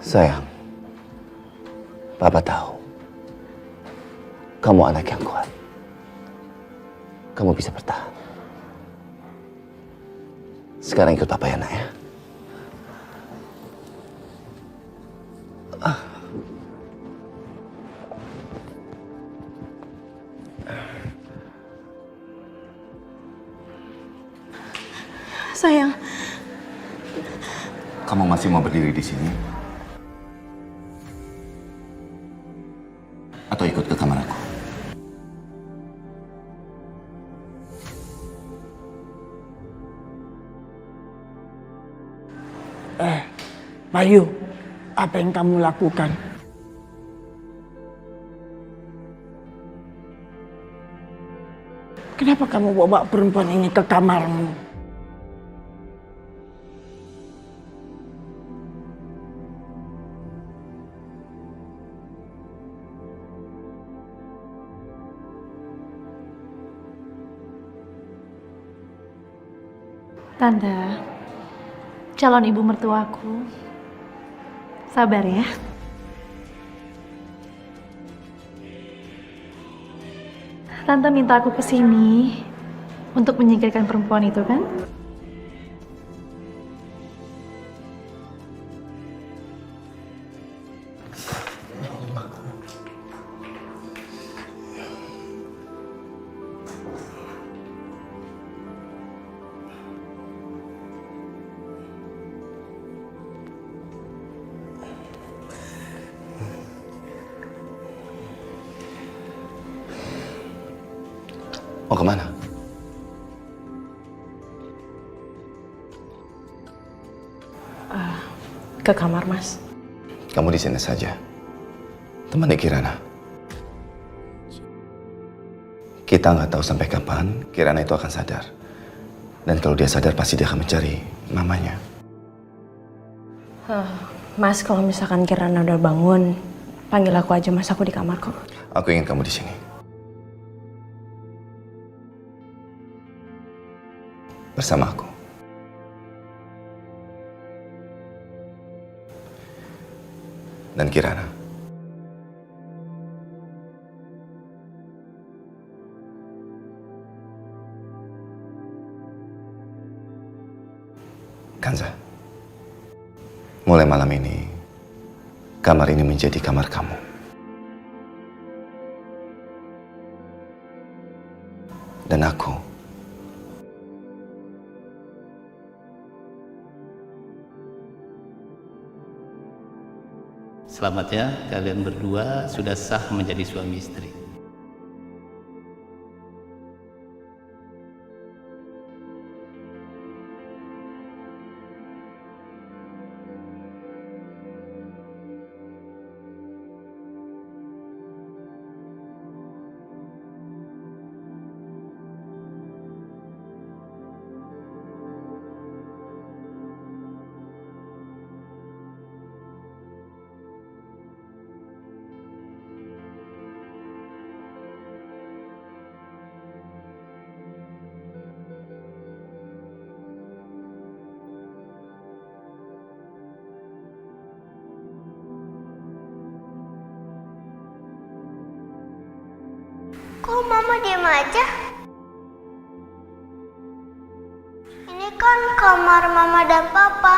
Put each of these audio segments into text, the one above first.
Sayang, Papa tahu kamu anak yang kuat. Kamu bisa bertahan. Sekarang ikut Papa ya, nak ya. Sayang, Kamu masih mau berdiri di sini? Atau ikut ke kamar aku? Bayu, apa yang kamu lakukan? Kenapa kamu bawa perempuan ini ke kamarmu? Tante, calon ibu mertuaku. Sabar ya. Tante minta aku kesini untuk menyingkirkan perempuan itu kan? Mau kemana? Ke kamar, Mas. Kamu di sini saja. Temani Kirana. Kita nggak tahu sampai kapan Kirana itu akan sadar. Dan kalau dia sadar pasti dia akan mencari mamanya. Mas, kalau misalkan Kirana udah bangun, panggil aku aja, Mas. Aku di kamar kok. Aku ingin kamu di sini. Bersama aku. Dan Kirana. Kanza, mulai malam ini, kamar ini menjadi kamar kamu. Dan aku selamat ya, kalian berdua sudah sah menjadi suami istri. Kok Mama diam aja? Ini kan kamar Mama dan Papa.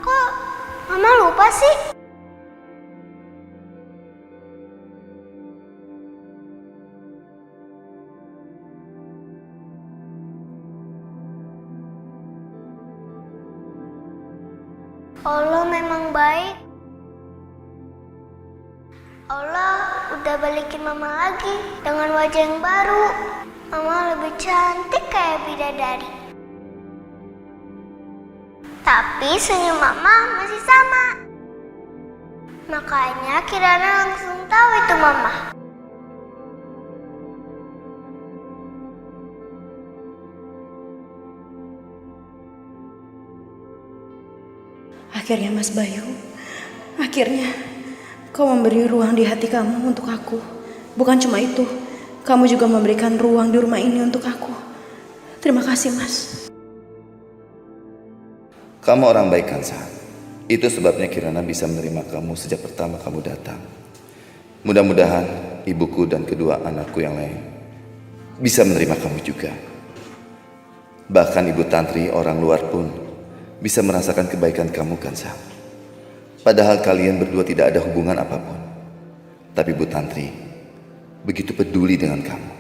Kok Mama lupa sih? Allah memang baik. Allah udah balikin Mama lagi dengan wajah yang baru. Mama lebih cantik kayak bidadari. Tapi senyum Mama masih sama. Makanya Kirana langsung tahu itu Mama. Akhirnya, Mas Bayu. Akhirnya. Kau memberi ruang di hati kamu untuk aku. Bukan cuma itu, kamu juga memberikan ruang di rumah ini untuk aku. Terima kasih, Mas. Kamu orang baik, Kanza. Itu sebabnya Kirana bisa menerima kamu sejak pertama kamu datang. Mudah-mudahan ibuku dan kedua anakku yang lain bisa menerima kamu juga. Bahkan Ibu Tantri orang luar pun bisa merasakan kebaikan kamu, Kansa. Padahal kalian berdua tidak ada hubungan apapun. Tapi Ibu Tantri begitu peduli dengan kamu.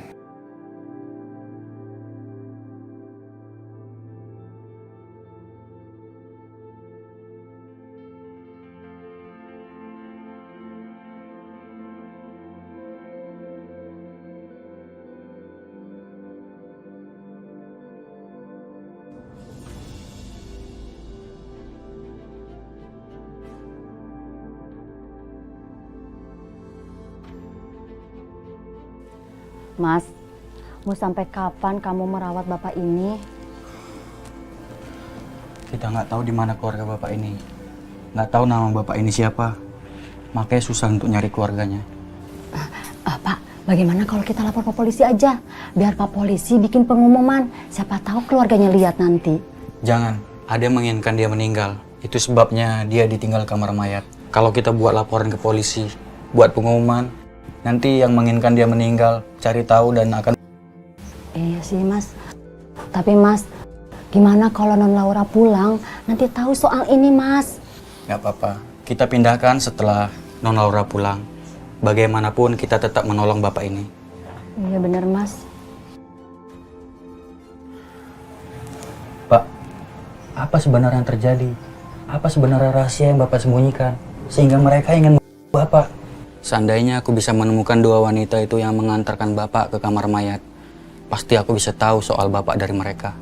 Mas, mau sampai kapan kamu merawat bapak ini? Kita nggak tahu di mana keluarga bapak ini. Nggak tahu nama bapak ini siapa. Makanya susah untuk nyari keluarganya. Pak, bagaimana kalau kita lapor ke polisi aja? Biar Pak Polisi bikin pengumuman. Siapa tahu keluarganya lihat nanti. Jangan, ada yang menginginkan dia meninggal. Itu sebabnya dia ditinggal kamar mayat. Kalau kita buat laporan ke polisi, buat pengumuman, nanti yang menginginkan dia meninggal cari tahu dan akan... Iya sih Mas. Tapi Mas, gimana kalau Non Laura pulang nanti tahu soal ini Mas? Nggak apa-apa, kita pindahkan setelah Non Laura pulang. Bagaimanapun kita tetap menolong bapak ini. Iya bener Mas. Pak, apa sebenarnya yang terjadi? Apa sebenarnya rahasia yang bapak sembunyikan? Sehingga mereka ingin membunuh bapak. Seandainya aku bisa menemukan dua wanita itu yang mengantarkan bapak ke kamar mayat, pasti aku bisa tahu soal bapak dari mereka.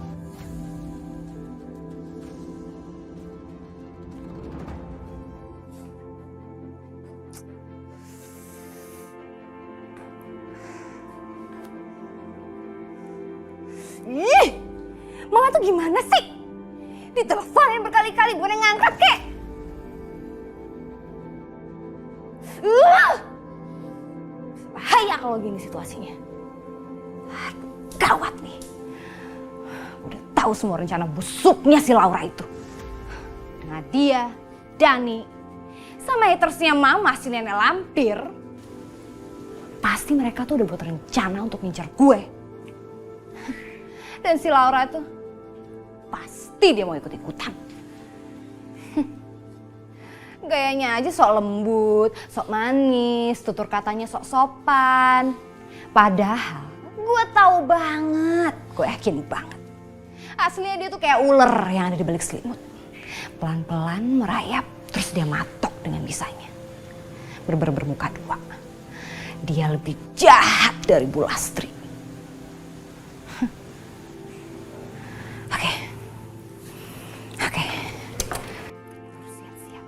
Ih, Mama tuh gimana sih? Diteleponin berkali-kali bukan yang ngangkat kek. Bahaya kalau gini situasinya. Gawat nih. Udah tahu semua rencana busuknya si Laura itu. Nadia, Dani, sama hatersnya Mama si nenek lampir. Pasti mereka tuh udah buat rencana untuk ngincar gue. Dan si Laura tuh pasti dia mau ikut-ikutan. Gayanya aja sok lembut, sok manis, tutur katanya sok sopan. Padahal gue tahu banget, gue yakin banget. Aslinya dia tuh kayak ular yang ada di balik selimut. Pelan-pelan merayap, terus dia matok dengan bisanya. Bermuka dua. Dia lebih jahat dari Bu Lastri. Oke. Siap-siap.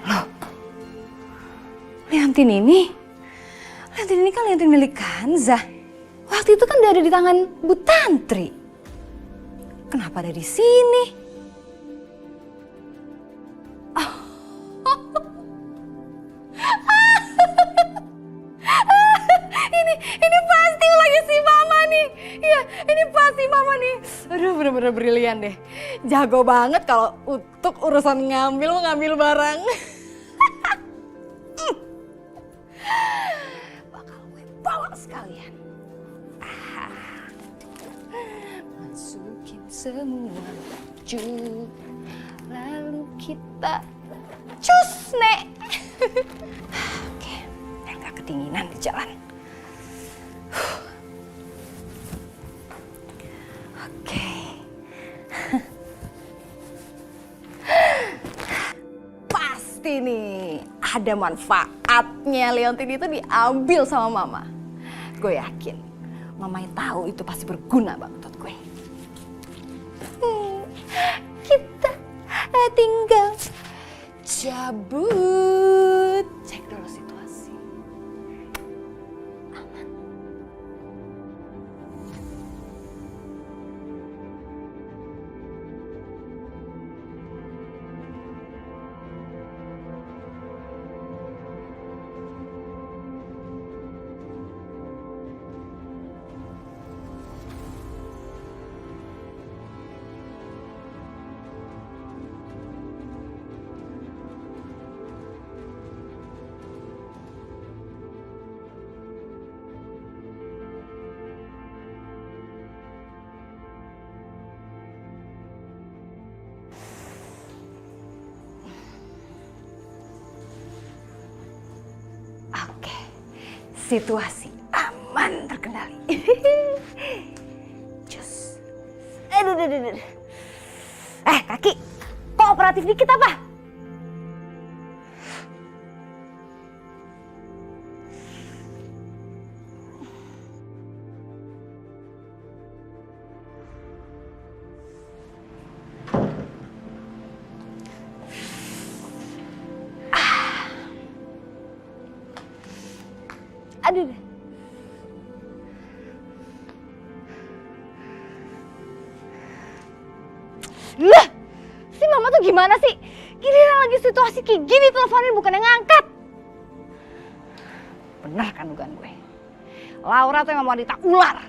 Loh, Leontin ini kan Leontin milik Kanza. Waktu itu kan udah ada di tangan Bu Tantri. Kenapa ada di sini? Oh. Ini pasti ulangnya si Mama nih. Iya, ini pasti Mama nih. Aduh, bener-bener brilian deh. Jago banget kalau untuk urusan ngambil barang. Bakal gue bawa sekalian. Masukin semua baju, lalu kita cus, Nek. Oke, biar gak kedinginan di jalan. Oke. Pasti nih ada manfaatnya Leontin itu diambil sama Mama. Gue yakin Mama yang tahu itu pasti berguna banget buat gue. Kita tinggal cabut. Cek dulu situasi. Aman. Situasi aman terkendali. Cus. Aduh. Kaki, kooperatif dikit apa? Aduh. Lah, si mama tuh gimana sih? Giliran lagi situasi kayak gini teleponin bukan yang ngangkat. Benar kan dugaan gue? Laura tuh emang wanita ular.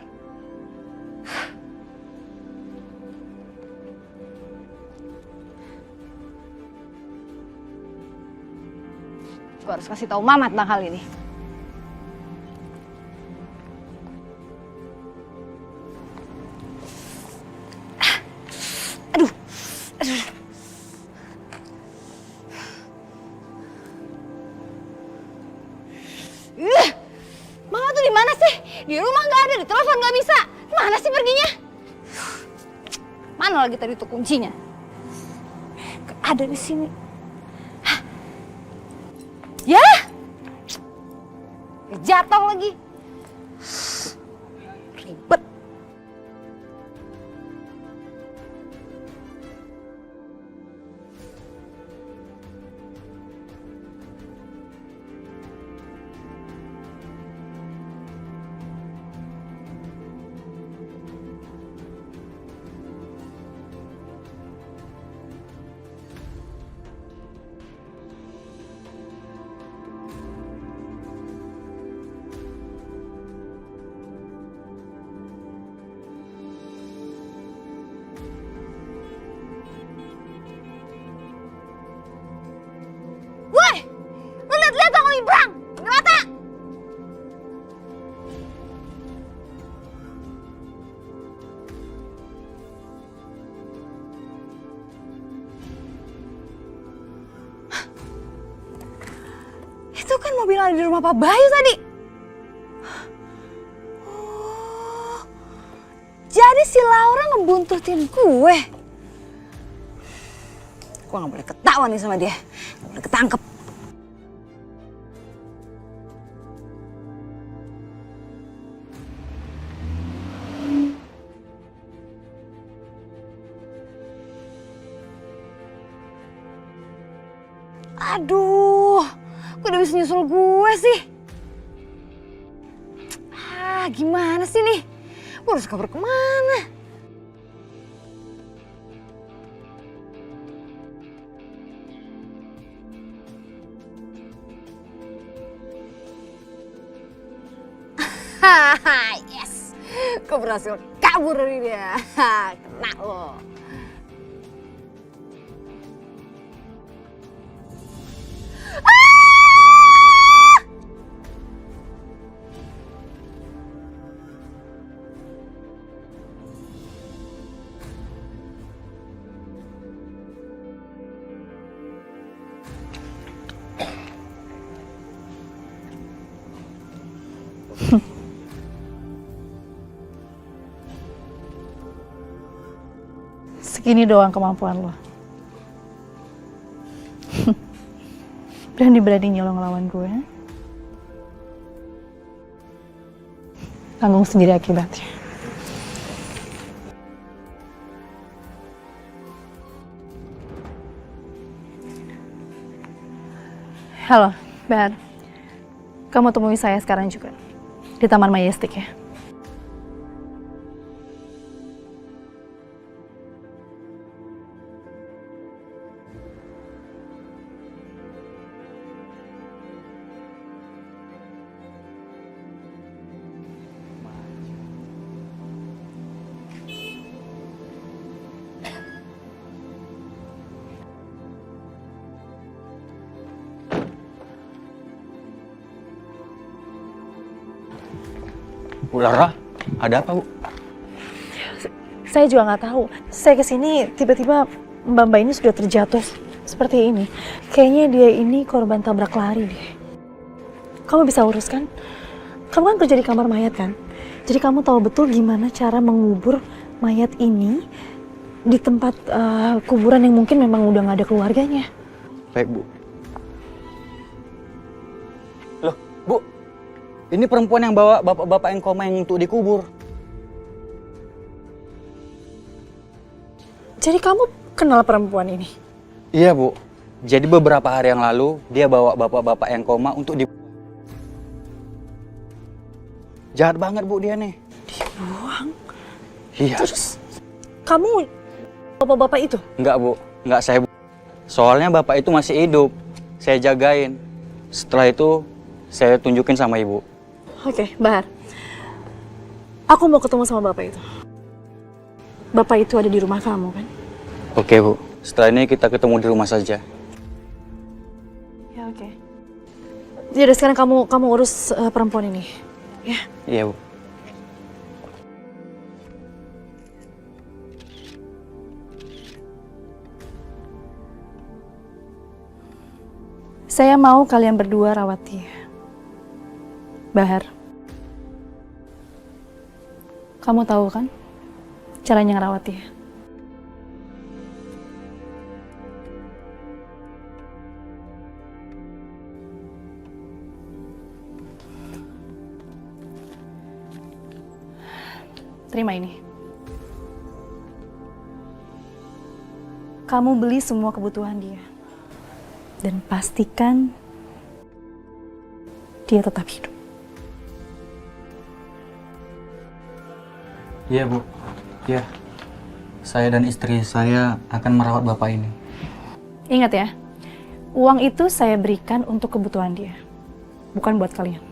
Gue harus kasih tahu mama tentang hal ini. Aduh. Mama tuh di mana sih? Di rumah nggak ada, di telepon nggak bisa. Mana sih perginya? Mana lagi tadi tuh kuncinya? Gak ada di sini. Hah? Ya? Jatuh lagi. Ribet. Itu kan mobil ada di rumah Pak Bayu tadi. Oh, jadi si Laura ngebuntutin gue. Gue gak boleh ketahuan nih sama dia. Gak boleh ketangkep. Aduh, kok udah bisa nyusul gue sih? Gimana sih nih? Gue harus kabur kemana? Yes, gue berhasil kabur dari dia. Kena lo. Segini doang kemampuan lo. Berani-beraninya lo ngelawan gue. Tanggung sendiri akibatnya. Halo, Bar. Kamu temui saya sekarang juga. Di Taman Majestic ya. Bu Lara, ada apa Bu? Saya juga nggak tahu. Saya kesini tiba-tiba Mbak ini sudah terjatuh seperti ini. Kayaknya dia ini korban tabrak lari deh. Kamu bisa urus kan? Kamu kan kerja di kamar mayat kan? Jadi kamu tahu betul gimana cara mengubur mayat ini di tempat kuburan yang mungkin memang udah gak ada keluarganya. Baik, Bu. Loh, Bu. Ini perempuan yang bawa bapak-bapak yang koma yang untuk dikubur. Jadi kamu kenal perempuan ini? Iya, Bu. Jadi beberapa hari yang lalu dia bawa bapak-bapak yang koma untuk jahat banget, Bu, dia nih. Dibuang? Iya. Terus kamu bapak-bapak itu? Enggak, Bu. Enggak saya. Soalnya bapak itu masih hidup. Saya jagain. Setelah itu saya tunjukin sama Ibu. Oke, Bahar. Aku mau ketemu sama bapak itu. Bapak itu ada di rumah kamu kan? Oke, Bu. Setelah ini kita ketemu di rumah saja. Ya, oke. Jadi sekarang kamu urus perempuan ini. Ya. Iya, Bu. Saya mau kalian berdua rawat dia. Bahar. Kamu tahu kan caranya ngerawat dia? Terima ini. Kamu beli semua kebutuhan dia. Dan pastikan dia tetap hidup. Iya, Bu. Iya. Saya dan istri saya akan merawat bapak ini. Ingat ya, uang itu saya berikan untuk kebutuhan dia. Bukan buat kalian.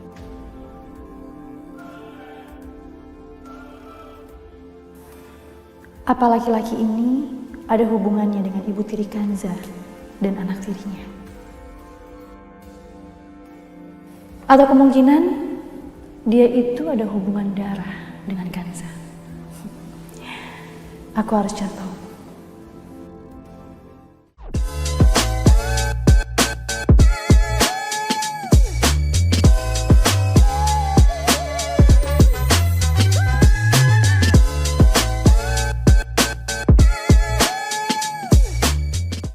Apa laki-laki ini ada hubungannya dengan ibu tiri Kanza dan anak tirinya? Atau kemungkinan dia itu ada hubungan darah dengan Kanza? Aku harus cari tahu.